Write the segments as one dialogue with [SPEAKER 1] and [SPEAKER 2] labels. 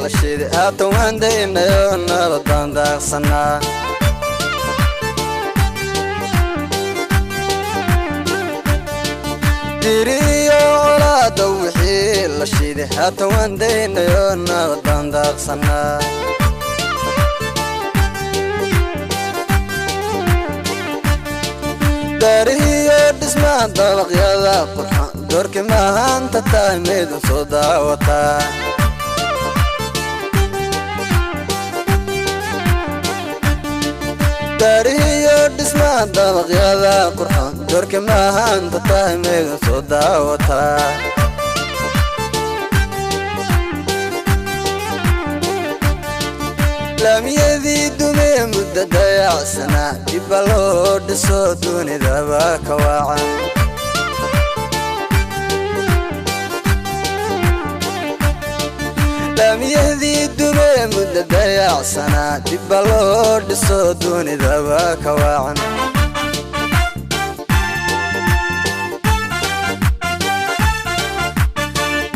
[SPEAKER 1] la shiday haatan waan daynayo nabad baan daaqsanaa diriyo colaada wixii la shiday haatan waan daynayo nabad baan daaqsanaa dariyo dhismaha dabaqyada qurxan doorkii maanta tahay maydin soo daawataa dariyo dhismaha dabaqyada qurxan doorkii maanta tahay maydin soo daawataa laamiyadii dumee muddo dayacsanaa dibba loo dhiso dunidaba ka waacan laamiyadii dumee muddo dayacsanaa dibba loo dhiso dunidaba ka waacan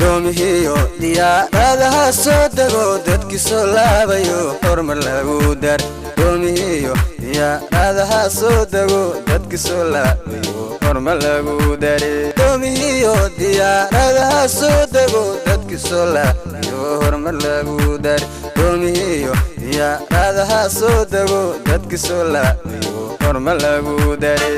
[SPEAKER 1] doomihiyo diyaaradaha soo dego dadkii soo laabayo hormar lagu dar doomihiyo diyaaradaha soo dego dadkii soo laabayo hormar lagu dare doomihiyo diyaaradaha soo dego dadkii soo laabayo hormar lagu dare doomihiyo diyaaradaha soo dego dadkii soo laabayo hormar lagu dare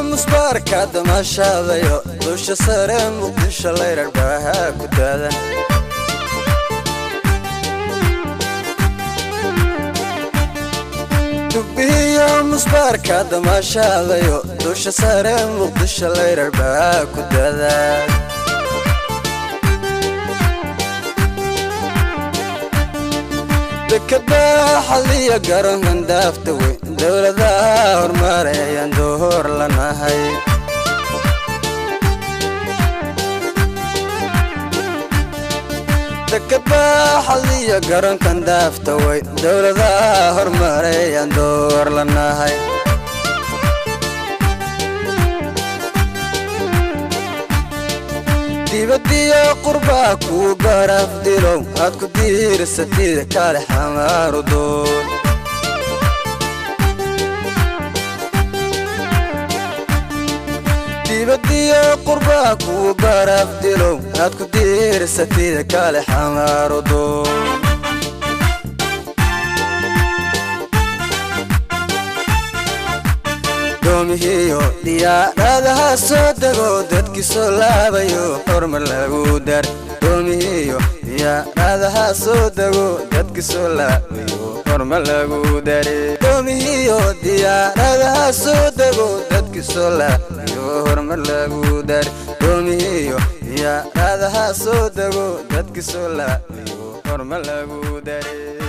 [SPEAKER 1] musbarka damashadayo dusha sare muqdisho layrar baaha ku daadan dubbiyo musbarka damashadayo dusha sare muqdisho layrar baaha ku daadan dekada xaliya garoonkan daafta weyn dowladaha hormarayaan door lanahay dekada xaliya garoonkan daafta weyn dowladaha hormarayaan door lanahay dibadiyo qurbaa kuu garaf dilow aad ku diirsatida kale xamaaru doon dibadiyo qurbaa kuu garaf dilow aad ku diirsatida kale xamaaru doon doomihiyo diyaaradaha soo dego dadkii soo laabayo hormar lagu dar doomihiyo diyaaradaha soo dego dadkii soo laabayo hormar lagu dare doomihiyo diyaaradaha soo dego dadkii soo laabayo hormar lagu dar doomihiyo diyaaradaha soo dego dadkii soo laabayo hormar lagu dare